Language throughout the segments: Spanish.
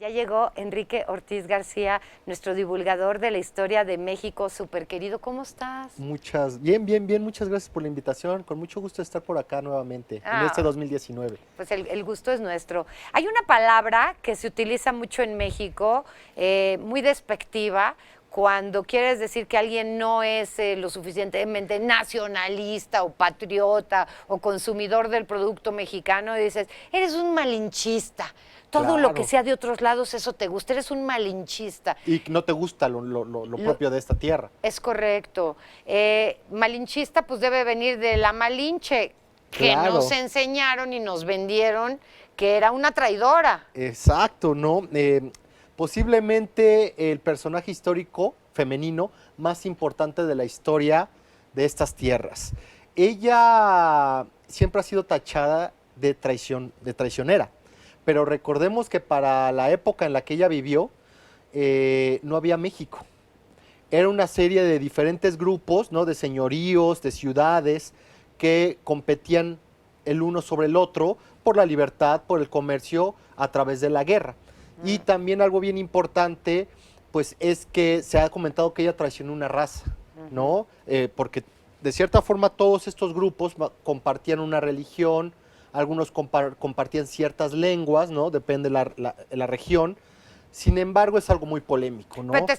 Ya llegó Enrique Ortiz García, nuestro divulgador de la historia de México, súper querido. ¿Cómo estás? Bien, muchas gracias por la invitación. Con mucho gusto estar por acá nuevamente, en este Ah, 2019. pues el gusto es nuestro. Hay una palabra que se utiliza mucho en México, muy despectiva, cuando quieres decir que alguien no es lo suficientemente nacionalista o patriota o consumidor del producto mexicano, y dices, eres un malinchista. Todo lo que Claro. sea de otros lados, eso te gusta, eres un malinchista. Y no te gusta lo Lo, propio de esta tierra. es correcto. Malinchista, pues debe venir de la Malinche, que nos Claro, enseñaron y nos vendieron que era una traidora. exacto, ¿no? Posiblemente el personaje histórico femenino más importante de la historia de estas tierras. Ella siempre ha sido tachada de traición, de traicionera, pero recordemos que para la época en la que ella vivió, no había México. Era una serie de diferentes grupos, ¿no? De señoríos, de ciudades, que competían el uno sobre el otro por la libertad, por el comercio, a través de la guerra. Y también algo bien importante, pues es que se ha comentado que ella traicionó una raza, ¿no? Porque de cierta forma todos estos grupos compartían una religión, algunos compartían ciertas lenguas, ¿no? Depende de la región. Sin embargo, es algo muy polémico, Pero ¿no? te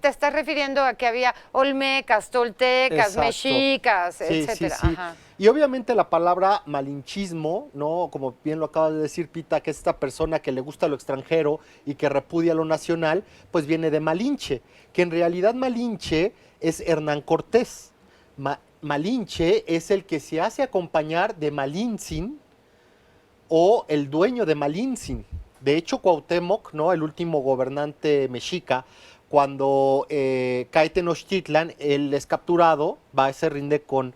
estás refiriendo a que había olmecas, toltecas, Exacto. mexicas, Sí, sí, etcétera. sí. Ajá. Y obviamente la palabra malinchismo, ¿no? Como bien lo acaba de decir Pita, que es esta persona que le gusta lo extranjero y que repudia lo nacional, pues viene de Malinche, que en realidad Malinche es Hernán Cortés. Malinche es el que se hace acompañar de Malintzin o el dueño de Malintzin. De hecho, Cuauhtémoc, ¿no? El último gobernante mexica, cuando cae Tenochtitlan, él es capturado, se rinde con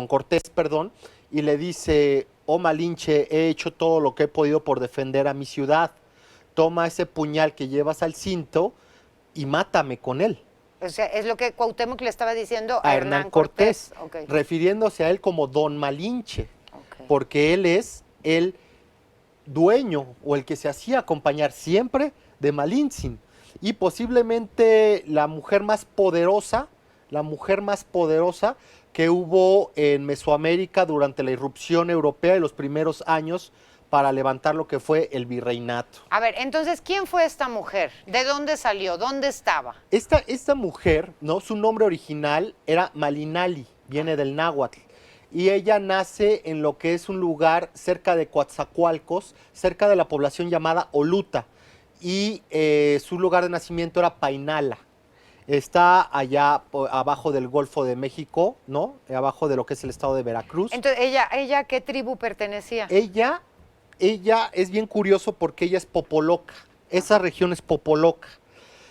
Cortés, perdón, y le dice, oh Malinche, he hecho todo lo que he podido por defender a mi ciudad. Toma ese puñal que llevas al cinto y mátame con él. O sea, es lo que Cuauhtémoc le estaba diciendo a A Hernán Hernán Cortés, Cortés. Ok, refiriéndose a él como Don Malinche, ok. porque él es el dueño o el que se hacía acompañar siempre de Malintzin. Y posiblemente la mujer más poderosa que hubo en Mesoamérica durante la irrupción europea y los primeros años para levantar lo que fue el virreinato. A ver, entonces, ¿quién fue esta mujer? ¿De dónde salió? ¿Dónde estaba? Esta mujer, ¿no? Su nombre original era Malinali, viene del náhuatl. Y ella nace en lo que es un lugar cerca de Coatzacoalcos, cerca de la población llamada Oluta. Y su lugar de nacimiento era Painala. Está allá abajo del Golfo de México, ¿no? Abajo de lo que es el estado de Veracruz. Entonces, ¿ella a qué tribu pertenecía? Ella, ella es bien curioso porque ella es popoloca. Esa Ajá. región es popoloca.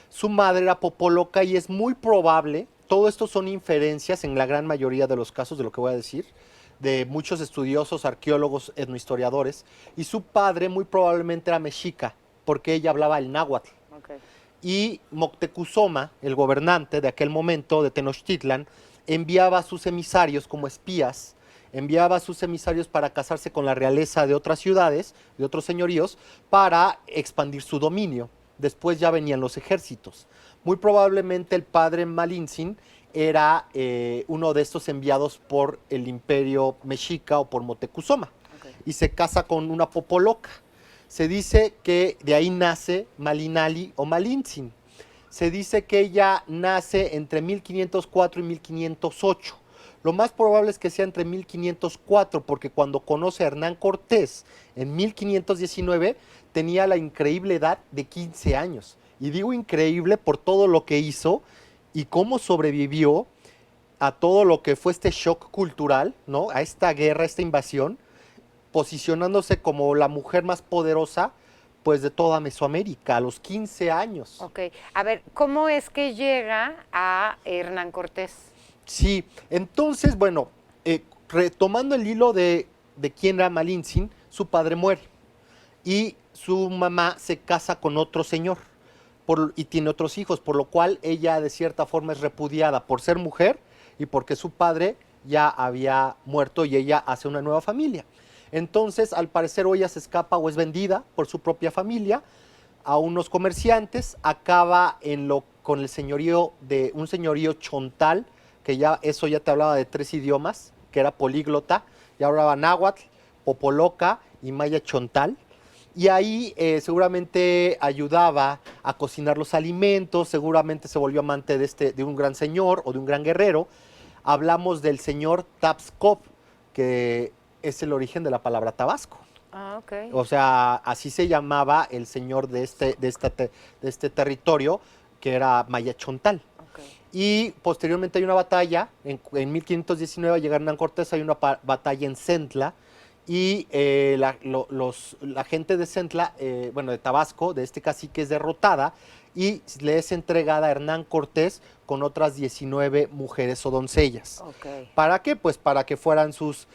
Su madre era popoloca y es muy probable, todo esto son inferencias en la gran mayoría de los casos de lo que voy a decir, de muchos estudiosos, arqueólogos, etnohistoriadores, y su padre muy probablemente era mexica, porque ella hablaba el náhuatl. Okay. Y Moctezuma, el gobernante de aquel momento de Tenochtitlan, enviaba a sus emisarios como espías, enviaba a sus emisarios para casarse con la realeza de otras ciudades, de otros señoríos, para expandir su dominio. Después ya venían los ejércitos. Muy probablemente el padre Malintzin era uno de estos enviados por el imperio mexica o por Moctezuma. Okay. Y se casa con una popoloca. Se dice que de ahí nace Malinali o Malintzin. Se dice que ella nace entre 1504 y 1508. Lo más probable es que sea entre 1504, porque cuando conoce a Hernán Cortés en 1519 tenía la increíble edad de 15 años. Y digo increíble por todo lo que hizo y cómo sobrevivió a todo lo que fue este shock cultural, ¿no? A esta guerra, a esta invasión, posicionándose como la mujer más poderosa pues de toda Mesoamérica a los 15 años. Ok. A ver, ¿cómo es que llega a Hernán Cortés? Sí, entonces, bueno, retomando el hilo de quién era Malintzin, su padre muere y su mamá se casa con otro señor y tiene otros hijos, por lo cual ella de cierta forma es repudiada por ser mujer y porque su padre ya había muerto y ella hace una nueva familia. Entonces, al parecer, o ella se escapa o es vendida por su propia familia a unos comerciantes, acaba con el señorío de un señorío chontal, que ya eso ya te hablaba de 3 idiomas, que era políglota, ya hablaba náhuatl, popoloca y maya chontal. Y ahí seguramente ayudaba a cocinar los alimentos, seguramente se volvió amante de un gran señor o de un gran guerrero. Hablamos del señor Tapskov, que es el origen de la palabra Tabasco. Ah, ok. O sea, así se llamaba el señor de este territorio, que era Maya Chontal. Ok. Y posteriormente hay una batalla, en 1519 llega Hernán Cortés, hay una batalla en Centla, y la gente de Centla, bueno, de Tabasco, de este cacique, es derrotada y le es entregada a Hernán Cortés con otras 19 mujeres o doncellas. Ok. ¿Para qué? Pues para que fueran sus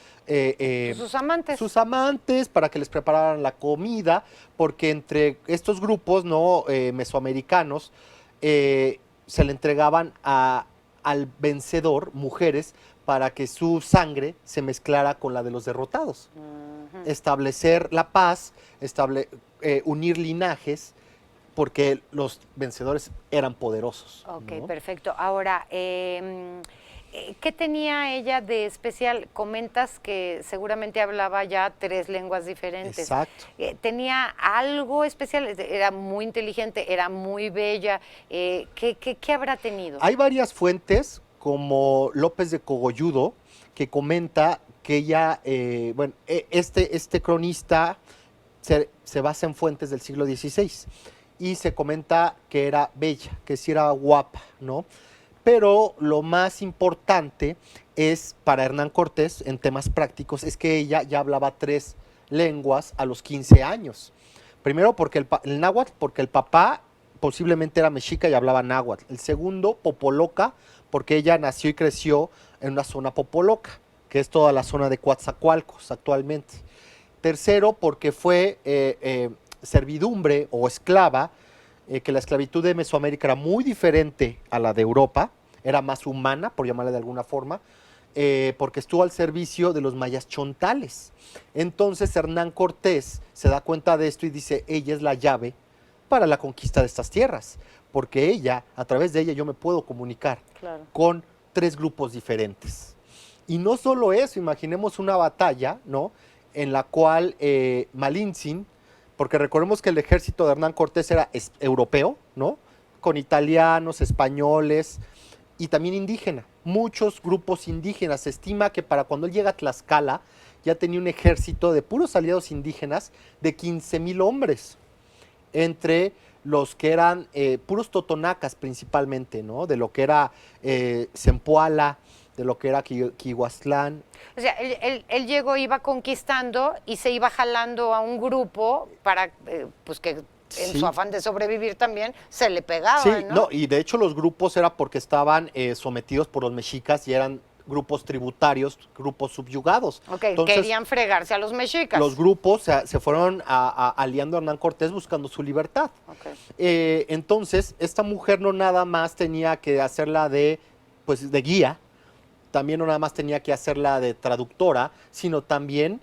Amantes. sus amantes, para que les prepararan la comida, porque entre estos grupos no mesoamericanos se le entregaban al vencedor mujeres para que su sangre se mezclara con la de los derrotados. Establecer la paz, unir linajes, porque los vencedores eran poderosos. Ok, ¿no? perfecto. Ahora, ¿qué tenía ella de especial? Comentas que seguramente hablaba ya 3 lenguas diferentes. Exacto. ¿Tenía algo especial? Era muy inteligente, era muy bella. ¿Qué habrá tenido? Hay varias fuentes, como López de Cogolludo, que comenta que ella, bueno, este cronista se basa en fuentes del siglo XVI y se comenta que era bella, que sí era guapa, ¿no? Pero lo más importante es para Hernán Cortés, en temas prácticos, es que ella ya hablaba 3 lenguas a los 15 años. Primero porque el náhuatl, porque el papá posiblemente era mexica y hablaba náhuatl. El segundo, popoloca, porque ella nació y creció en una zona popoloca, que es toda la zona de Coatzacoalcos actualmente. Tercero, porque fue servidumbre o esclava, que la esclavitud de Mesoamérica era muy diferente a la de Europa, era más humana, por llamarla de alguna forma, porque estuvo al servicio de los mayas chontales. Entonces Hernán Cortés se da cuenta de esto y dice, ella es la llave para la conquista de estas tierras, porque ella, a través de ella yo me puedo comunicar con 3 grupos diferentes. Y no solo eso, imaginemos una batalla, ¿no?, en la cual Malintzin, porque recordemos que el ejército de Hernán Cortés era europeo, ¿no?, con italianos, españoles y también indígena, muchos grupos indígenas. Se estima que para cuando él llega a Tlaxcala ya tenía un ejército de puros aliados indígenas de 15,000 hombres, entre los que eran puros totonacas principalmente, ¿no?, de lo que era Zempoala, de lo que era Quihuastlán. O sea, él llegó, iba conquistando y se iba jalando a un grupo para, pues que en su afán de sobrevivir también se le pegaba, Sí, ¿no? y de hecho los grupos era porque estaban sometidos por los mexicas y eran grupos tributarios, grupos subyugados. Ok, entonces, querían fregarse a los mexicas. los grupos se fueron aliando a Hernán Cortés buscando su libertad. Okay. Entonces, esta mujer no nada más tenía que hacerla pues, de guía, también no nada más tenía que hacerla de traductora, sino también,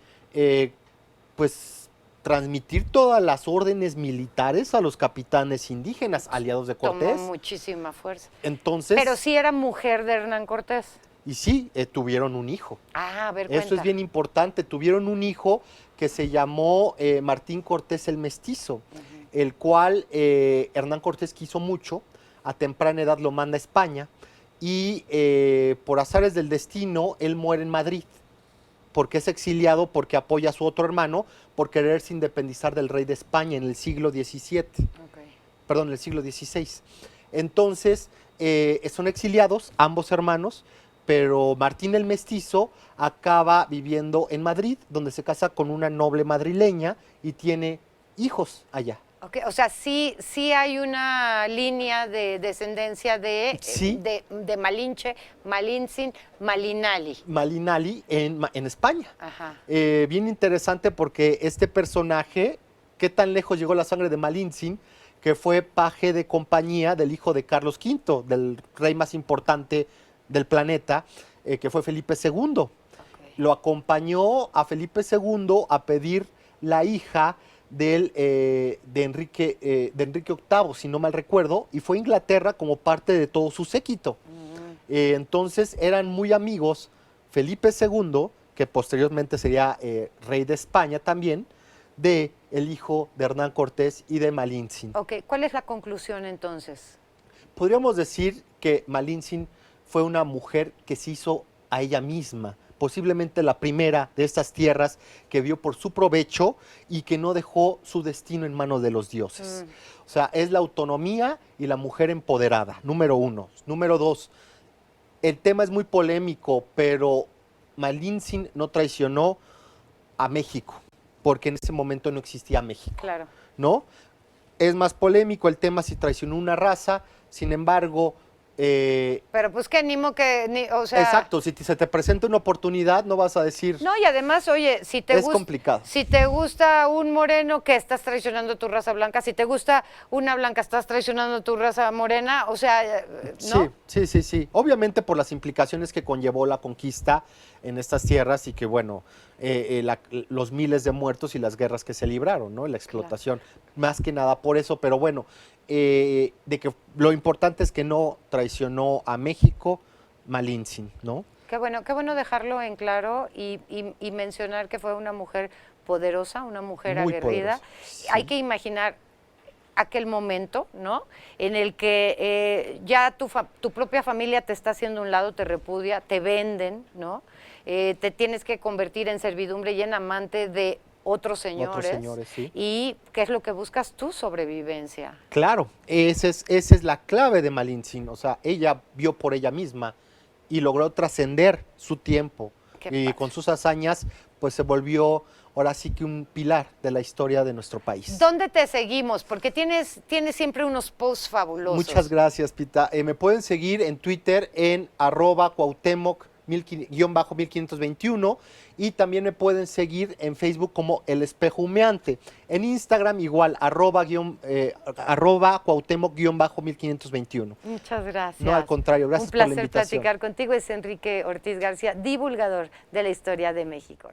pues, transmitir todas las órdenes militares a los capitanes indígenas, aliados de Cortés. Tomó muchísima fuerza. Entonces, Pero sí era mujer de Hernán Cortés. y sí, tuvieron un hijo. Ah, a ver, Eso cuenta. es bien importante. Tuvieron un hijo que se llamó Martín Cortés el Mestizo, el cual Hernán Cortés quiso mucho, a temprana edad lo manda a España, y por azares del destino, él muere en Madrid, porque es exiliado, porque apoya a su otro hermano, por quererse independizar del rey de España en el siglo XVII, perdón, en el siglo XVI. Entonces, son exiliados, ambos hermanos, pero Martín el Mestizo acaba viviendo en Madrid, donde se casa con una noble madrileña y tiene hijos allá. Okay, o sea, sí hay una línea de descendencia de Malinche, Malintzin, Malinali. Malinali en España. Ajá. Bien interesante porque este personaje, ¿qué tan lejos llegó la sangre de Malintzin? Que fue paje de compañía del hijo de Carlos V, del rey más importante del planeta, que fue Felipe II. Lo acompañó a Felipe II a pedir la hija de Enrique VIII, si no mal recuerdo, y fue a Inglaterra como parte de todo su séquito. Entonces eran muy amigos Felipe II, que posteriormente sería rey de España también, de el hijo de Hernán Cortés y de Malintzin. Ok, ¿cuál es la conclusión entonces? Podríamos decir que Malintzin fue una mujer que se hizo a ella misma, posiblemente la primera de estas tierras que vio por su provecho y que no dejó su destino en manos de los dioses. O sea, es la autonomía y la mujer empoderada, número uno. Número dos, el tema es muy polémico, pero Malintzin no traicionó a México, porque en ese momento no existía México, Claro. ¿no? Es más polémico el tema si traicionó una raza, sin embargo... Pero pues que animo que, o sea... exacto, si se te presenta una oportunidad, no vas a decir... No, y además, oye, si te es complicado. Si te gusta un moreno, que estás traicionando tu raza blanca. Si te gusta una blanca, estás traicionando tu raza morena. O sea, ¿no? Sí. Obviamente por las implicaciones que conllevó la conquista en estas tierras y que, bueno, los miles de muertos y las guerras que se libraron, ¿no? La explotación, claro. Más que nada por eso, pero bueno, de que lo importante es que no traicionó a México Malintzin, ¿no? Qué bueno dejarlo en claro y mencionar que fue una mujer poderosa, una mujer muy aguerrida. Sí. Hay que imaginar aquel momento, ¿no? En el que ya tu propia familia te está haciendo a un lado, te repudia, te venden, ¿no? Te tienes que convertir en servidumbre y en amante de otros señores, sí. ¿Y qué es lo que buscas? Tu sobrevivencia. Claro, esa es la clave de Malintzin, o sea, ella vio por ella misma y logró trascender su tiempo y con sus hazañas pues se volvió ahora sí que un pilar de la historia de nuestro país. ¿Dónde te seguimos? Porque tienes siempre unos posts fabulosos. Muchas gracias, Pita. Me pueden seguir en Twitter en @Cuauhtémoc_1521 y también me pueden seguir en Facebook como El Espejo Humeante. En Instagram igual, @Cuauhtémoc_1521. Muchas gracias. No, al contrario, gracias por la invitación. Un placer platicar contigo. Es Enrique Ortiz García, divulgador de la historia de México.